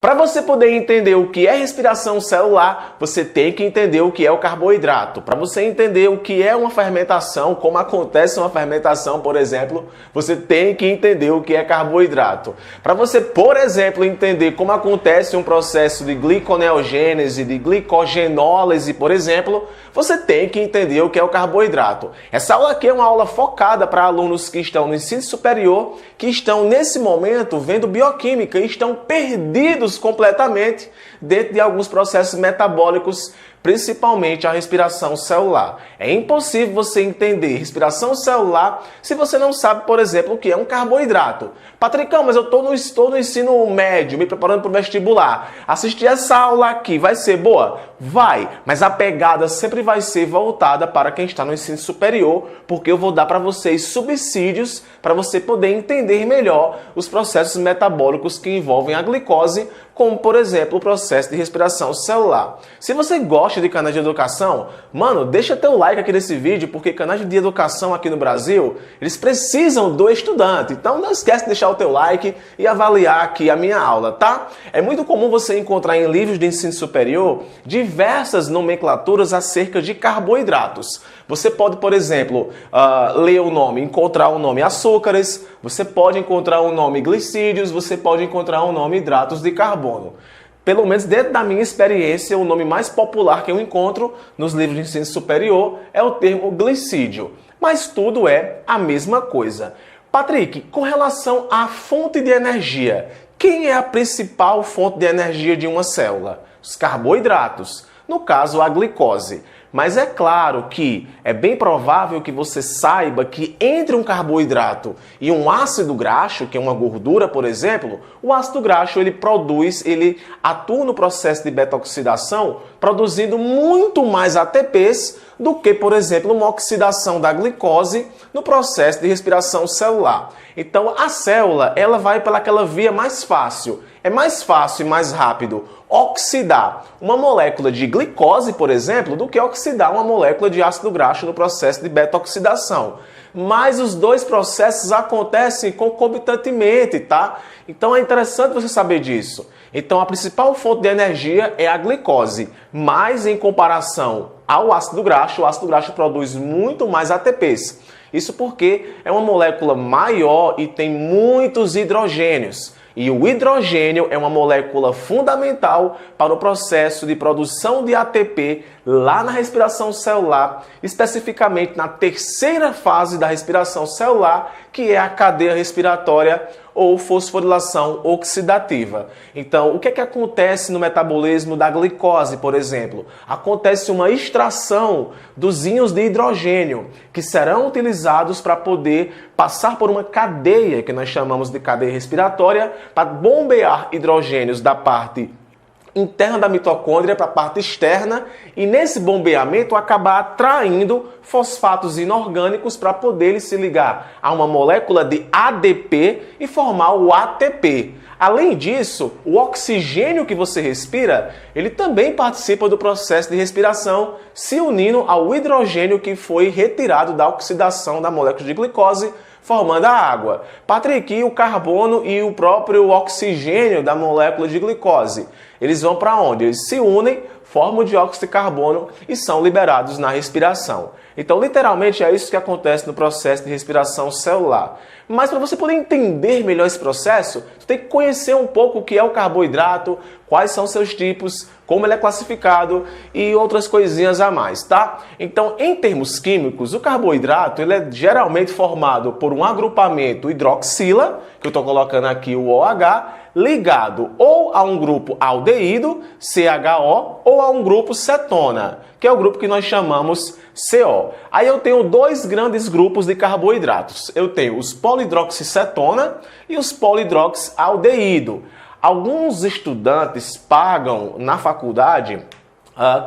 Para você poder entender o que é respiração celular, você tem que entender o que é o carboidrato. Para você entender o que é uma fermentação, como acontece uma fermentação, por exemplo, você tem que entender o que é carboidrato. Para você, por exemplo, entender como acontece um processo de gliconeogênese, de glicogenólise, por exemplo, você tem que entender o que é o carboidrato. Essa aula aqui é uma aula focada para alunos que estão no ensino superior, que estão nesse momento vendo bioquímica e estão perdidos completamente dentro de alguns processos metabólicos, principalmente a respiração celular. É impossível você entender respiração celular se você não sabe, por exemplo, o que é um carboidrato. Patricão, mas eu estou no ensino médio, me preparando para o vestibular. Assistir essa aula aqui vai ser boa? Vai, mas a pegada sempre vai ser voltada para quem está no ensino superior, porque eu vou dar para vocês subsídios para você poder entender melhor os processos metabólicos que envolvem a glicose, como, por exemplo, o processo de respiração celular. Se você gosta de canais de educação, mano, deixa teu like aqui nesse vídeo, porque canais de educação aqui no Brasil, eles precisam do estudante. Então não esquece de deixar o teu like e avaliar aqui a minha aula, tá? É muito comum você encontrar em livros de ensino superior diversas nomenclaturas acerca de carboidratos. Você pode, por exemplo, ler o nome, encontrar o nome açúcares, você pode encontrar o nome glicídios, você pode encontrar o nome hidratos de carbono. Pelo menos dentro da minha experiência, o nome mais popular que eu encontro nos livros de ensino superior é o termo glicídio. Mas tudo é a mesma coisa. Patrick, com relação à fonte de energia, quem é a principal fonte de energia de uma célula? Os carboidratos, no caso a glicose. Mas é claro que é bem provável que você saiba que entre um carboidrato e um ácido graxo, que é uma gordura, por exemplo, o ácido graxo ele atua no processo de beta-oxidação, produzindo muito mais ATPs do que, por exemplo, uma oxidação da glicose no processo de respiração celular. Então, a célula ela vai pelaquela via mais fácil. É mais fácil e mais rápido oxidar uma molécula de glicose, por exemplo, do que oxidar uma molécula de ácido graxo no processo de beta-oxidação. Mas os dois processos acontecem concomitantemente, tá? Então é interessante você saber disso. Então a principal fonte de energia é a glicose, mas em comparação ao ácido graxo, o ácido graxo produz muito mais ATPs. Isso porque é uma molécula maior e tem muitos hidrogênios. E o hidrogênio é uma molécula fundamental para o processo de produção de ATP lá na respiração celular, especificamente na terceira fase da respiração celular, que é a cadeia respiratória ou fosforilação oxidativa. Então, o que é que acontece no metabolismo da glicose, por exemplo? Acontece uma extração dos íons de hidrogênio, que serão utilizados para poder passar por uma cadeia, que nós chamamos de cadeia respiratória, para bombear hidrogênios da parte interna da mitocôndria para a parte externa e nesse bombeamento acabar atraindo fosfatos inorgânicos para poder se ligar a uma molécula de ADP e formar o ATP. Além disso, o oxigênio que você respira, ele também participa do processo de respiração, se unindo ao hidrogênio que foi retirado da oxidação da molécula de glicose, formando a água. Patrick, o carbono e o próprio oxigênio da molécula de glicose, eles vão para onde? Eles se unem, formam o dióxido de carbono e são liberados na respiração. Então, literalmente, é isso que acontece no processo de respiração celular. Mas para você poder entender melhor esse processo, você tem que conhecer um pouco o que é o carboidrato, quais são seus tipos, como ele é classificado e outras coisinhas a mais, tá? Então, em termos químicos, o carboidrato ele é geralmente formado por um agrupamento hidroxila, que eu estou colocando aqui o OH, ligado ou a um grupo aldeído, CHO, ou a um grupo cetona, que é o grupo que nós chamamos CO. Aí eu tenho dois grandes grupos de carboidratos. Eu tenho os polihidroxicetona e os polihidroxialdeído. Alguns estudantes pagam na faculdade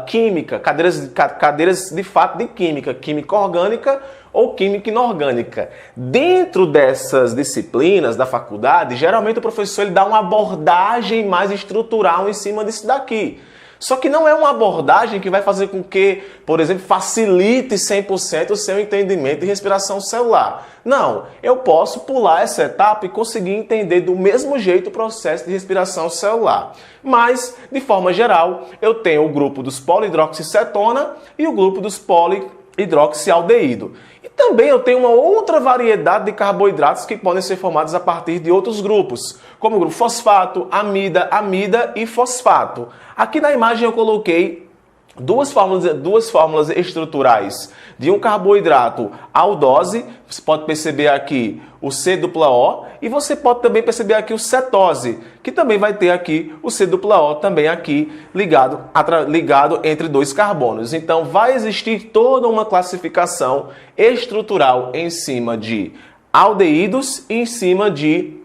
química, cadeiras de fato de química, química orgânica ou química inorgânica. Dentro dessas disciplinas da faculdade, geralmente o professor ele dá uma abordagem mais estrutural em cima disso daqui. Só que não é uma abordagem que vai fazer com que, por exemplo, facilite 100% o seu entendimento de respiração celular. Não, eu posso pular essa etapa e conseguir entender do mesmo jeito o processo de respiração celular. Mas, de forma geral, eu tenho o grupo dos polihidroxicetona e o grupo dos polihidroxialdeído. E também eu tenho uma outra variedade de carboidratos que podem ser formados a partir de outros grupos, como o grupo fosfato, amida e fosfato. Aqui na imagem eu coloquei duas fórmulas estruturais de um carboidrato aldose. Você pode perceber aqui o C-O, e você pode também perceber aqui o cetose, que também vai ter aqui o C-O também aqui ligado entre dois carbonos. Então vai existir toda uma classificação estrutural em cima de aldeídos e em cima de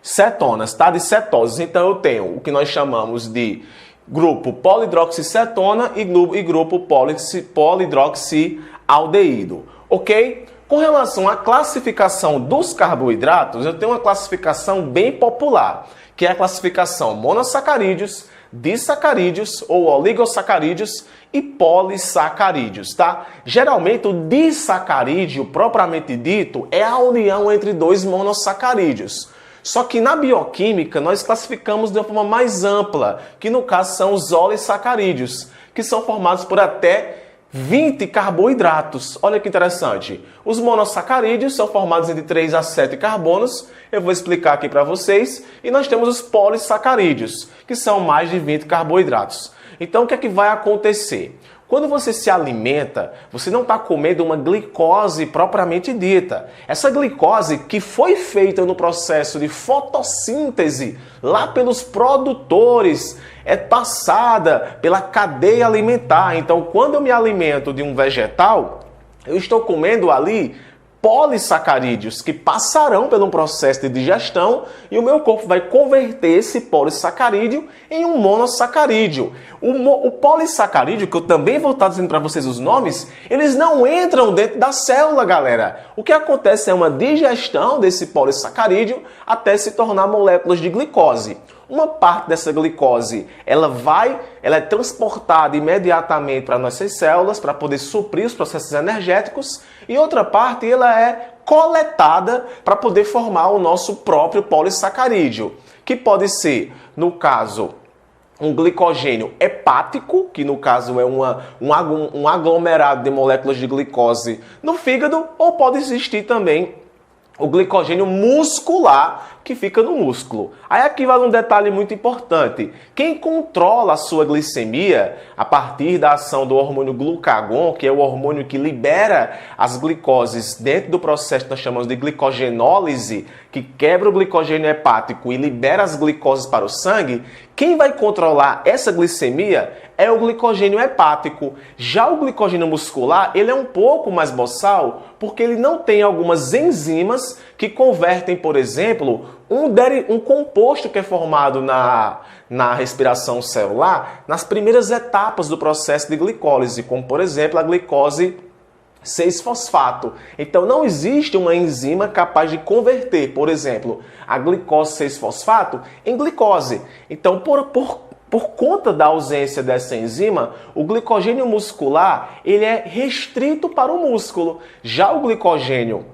cetonas, tá? De cetoses. Então eu tenho o que nós chamamos de grupo polihidroxicetona e grupo polihidroxialdeído, ok? Com relação à classificação dos carboidratos, eu tenho uma classificação bem popular, que é a classificação monossacarídeos, disacarídeos ou oligosacarídeos e polissacarídeos, tá? Geralmente o disacarídeo, propriamente dito, é a união entre dois monossacarídeos. Só que na bioquímica nós classificamos de uma forma mais ampla, que no caso são os olissacarídeos, que são formados por até 20 carboidratos. Olha que interessante. Os monossacarídeos são formados entre 3 a 7 carbonos. Eu vou explicar aqui para vocês. E nós temos os polissacarídeos, que são mais de 20 carboidratos. Então o que é que vai acontecer? Quando você se alimenta, você não está comendo uma glicose propriamente dita. Essa glicose que foi feita no processo de fotossíntese lá pelos produtores é passada pela cadeia alimentar. Então, quando eu me alimento de um vegetal, eu estou comendo ali polissacarídeos que passarão pelo processo de digestão e o meu corpo vai converter esse polissacarídeo em um monossacarídeo. O polissacarídeo, que eu também vou estar dizendo para vocês os nomes, eles não entram dentro da célula, galera. O que acontece é uma digestão desse polissacarídeo até se tornar moléculas de glicose. Uma parte dessa glicose, ela é transportada imediatamente para nossas células para poder suprir os processos energéticos e outra parte ela é coletada para poder formar o nosso próprio polissacarídeo, que pode ser, no caso, um glicogênio hepático, que no caso é um aglomerado de moléculas de glicose no fígado, ou pode existir também o glicogênio muscular, que fica no músculo. Aí aqui vale um detalhe muito importante. Quem controla a sua glicemia a partir da ação do hormônio glucagon, que é o hormônio que libera as glicoses dentro do processo que nós chamamos de glicogenólise, que quebra o glicogênio hepático e libera as glicoses para o sangue, quem vai controlar essa glicemia é o glicogênio hepático. Já o glicogênio muscular, ele é um pouco mais boçal, porque ele não tem algumas enzimas que convertem, por exemplo, um composto que é formado na respiração celular nas primeiras etapas do processo de glicólise, como, por exemplo, a glicose 6-fosfato. Então, não existe uma enzima capaz de converter, por exemplo, a glicose 6-fosfato em glicose. Então, por conta da ausência dessa enzima, o glicogênio muscular ele é restrito para o músculo. Já o glicogênio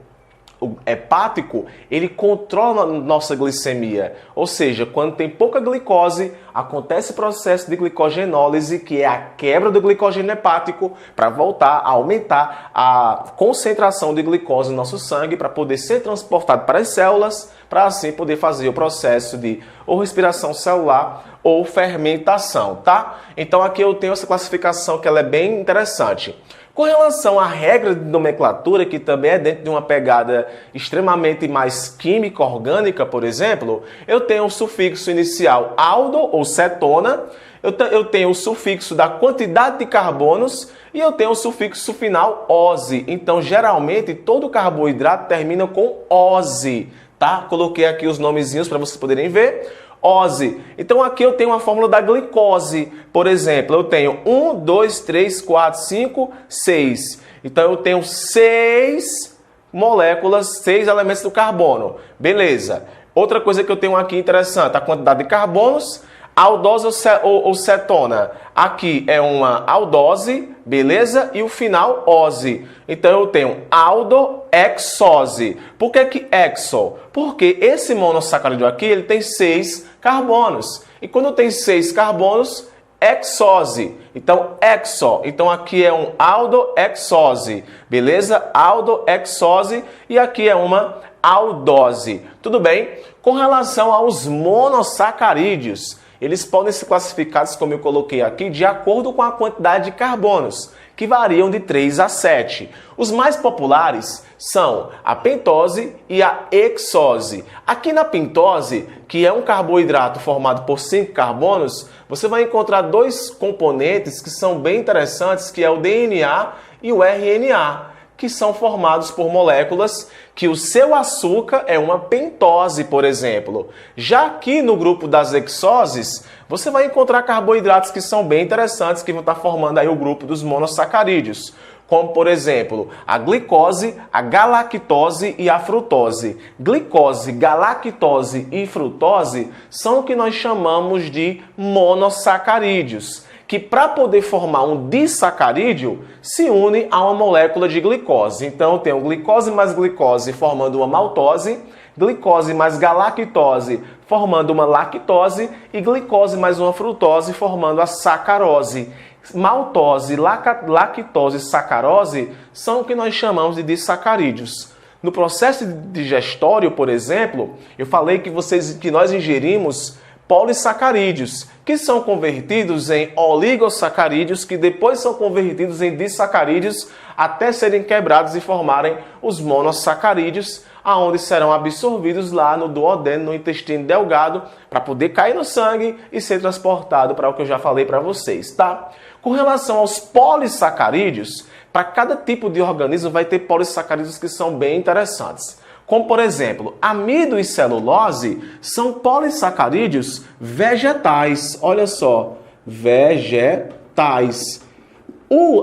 hepático, ele controla a nossa glicemia. Ou seja, quando tem pouca glicose, acontece o processo de glicogenólise, que é a quebra do glicogênio hepático para voltar a aumentar a concentração de glicose no nosso sangue para poder ser transportado para as células, para assim poder fazer o processo de ou respiração celular ou fermentação, tá? Então aqui eu tenho essa classificação que ela é bem interessante. Com relação à regra de nomenclatura, que também é dentro de uma pegada extremamente mais química, orgânica, por exemplo, eu tenho o sufixo inicial aldo ou cetona, eu tenho o sufixo da quantidade de carbonos e eu tenho o sufixo final ose. Então, geralmente, todo carboidrato termina com ose, tá? Coloquei aqui os nomezinhos para vocês poderem ver. Ose. Então aqui eu tenho a fórmula da glicose. Por exemplo, eu tenho 1, 2, 3, 4, 5, 6. Então eu tenho 6 moléculas, 6 elementos do carbono. Beleza. Outra coisa que eu tenho aqui interessante, a quantidade de carbonos, Aldose ou cetona? Aqui é uma aldose, beleza? E o final, ose. Então eu tenho aldoexose. Por que exo? Porque esse monossacarídeo aqui ele tem 6 carbonos. E quando tem 6 carbonos, exose. Então, exo. Então aqui é um aldoexose. Beleza? Aldoexose. E aqui é uma aldose. Tudo bem? Com relação aos monossacarídeos, eles podem ser classificados, como eu coloquei aqui, de acordo com a quantidade de carbonos, que variam de 3 a 7. Os mais populares são a pentose e a hexose. Aqui na pentose, que é um carboidrato formado por 5 carbonos, você vai encontrar 2 componentes que são bem interessantes, que é o DNA e o RNA, que são formados por moléculas que o seu açúcar é uma pentose, por exemplo. Já aqui no grupo das hexoses, você vai encontrar carboidratos que são bem interessantes, que vão estar formando aí o grupo dos monossacarídeos, como, por exemplo, a glicose, a galactose e a frutose. Glicose, galactose e frutose são o que nós chamamos de monossacarídeos, que para poder formar um disacarídeo, se une a uma molécula de glicose. Então, eu tenho glicose mais glicose formando uma maltose, glicose mais galactose formando uma lactose e glicose mais uma frutose formando a sacarose. Maltose, lactose e sacarose são o que nós chamamos de disacarídeos. No processo digestório, por exemplo, eu falei que nós ingerimos polissacarídeos, que são convertidos em oligosacarídeos, que depois são convertidos em disacarídeos até serem quebrados e formarem os monossacarídeos, aonde serão absorvidos lá no duodeno, no intestino delgado, para poder cair no sangue e ser transportado para o que eu já falei para vocês, tá? Com relação aos polissacarídeos, para cada tipo de organismo vai ter polissacarídeos que são bem interessantes. Como, por exemplo, amido e celulose são polissacarídeos vegetais. Olha só, vegetais.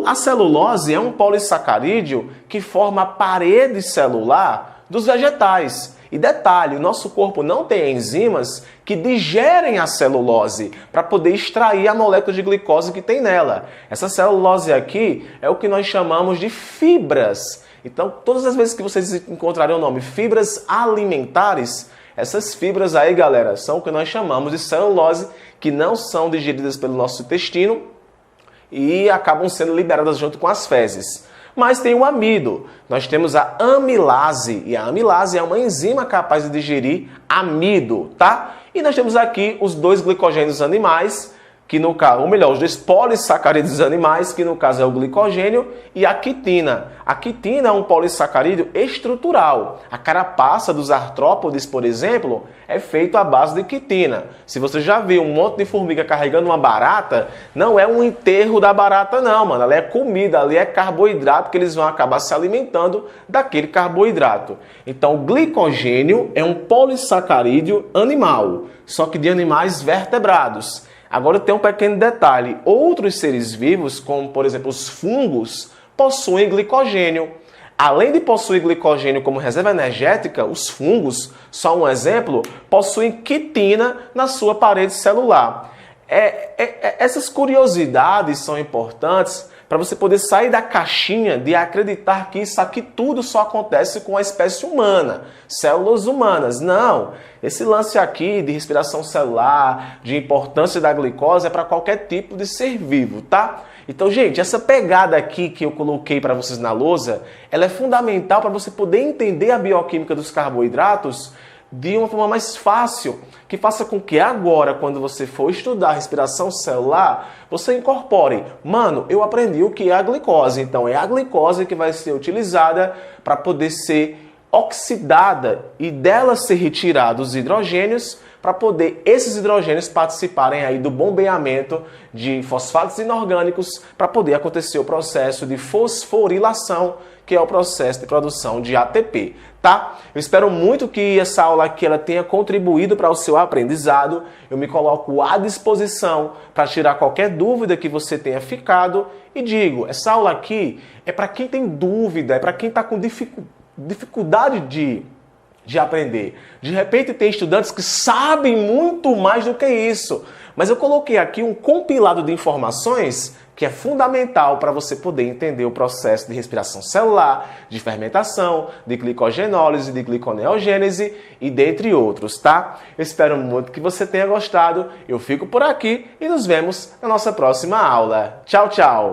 A celulose é um polissacarídeo que forma a parede celular dos vegetais. E detalhe, o nosso corpo não tem enzimas que digerem a celulose para poder extrair a molécula de glicose que tem nela. Essa celulose aqui é o que nós chamamos de fibras. Então, todas as vezes que vocês encontrarem o nome fibras alimentares, essas fibras aí, galera, são o que nós chamamos de celulose, que não são digeridas pelo nosso intestino e acabam sendo liberadas junto com as fezes. Mas tem o amido. Nós temos a amilase, e a amilase é uma enzima capaz de digerir amido, tá? E nós temos aqui os 2 glicogênios animais, que no caso, ou melhor, os 2 polissacarídeos animais, que no caso é o glicogênio e a quitina. A quitina é um polissacarídeo estrutural. A carapaça dos artrópodes, por exemplo, é feito à base de quitina. Se você já viu um monte de formiga carregando uma barata, não é um enterro da barata não, mano. Ali é comida, ali é carboidrato que eles vão acabar se alimentando daquele carboidrato. Então, o glicogênio é um polissacarídeo animal, só que de animais vertebrados. Agora tem um pequeno detalhe, outros seres vivos, como por exemplo os fungos, possuem glicogênio. Além de possuir glicogênio como reserva energética, os fungos, só um exemplo, possuem quitina na sua parede celular. Essas curiosidades são importantes para você poder sair da caixinha de acreditar que isso aqui tudo só acontece com a espécie humana, células humanas. Não, esse lance aqui de respiração celular, de importância da glicose é para qualquer tipo de ser vivo, tá? Então, gente, essa pegada aqui que eu coloquei para vocês na lousa, ela é fundamental para você poder entender a bioquímica dos carboidratos de uma forma mais fácil, que faça com que agora, quando você for estudar respiração celular, você incorpore. Mano, eu aprendi o que é a glicose, então é a glicose que vai ser utilizada para poder ser oxidada e dela ser retirados os hidrogênios para poder esses hidrogênios participarem aí do bombeamento de fosfatos inorgânicos para poder acontecer o processo de fosforilação, que é o processo de produção de ATP, tá? Eu espero muito que essa aula aqui ela tenha contribuído para o seu aprendizado. Eu me coloco à disposição para tirar qualquer dúvida que você tenha ficado e digo, essa aula aqui é para quem tem dúvida, é para quem está com dificuldade de aprender. De repente tem estudantes que sabem muito mais do que isso, Mas eu coloquei aqui um compilado de informações que é fundamental para você poder entender o processo de respiração celular, de fermentação, de glicogenólise, de gliconeogênese e dentre outros, tá? Eu espero muito que você tenha gostado. Eu fico por aqui e nos vemos na nossa próxima aula. Tchau, tchau!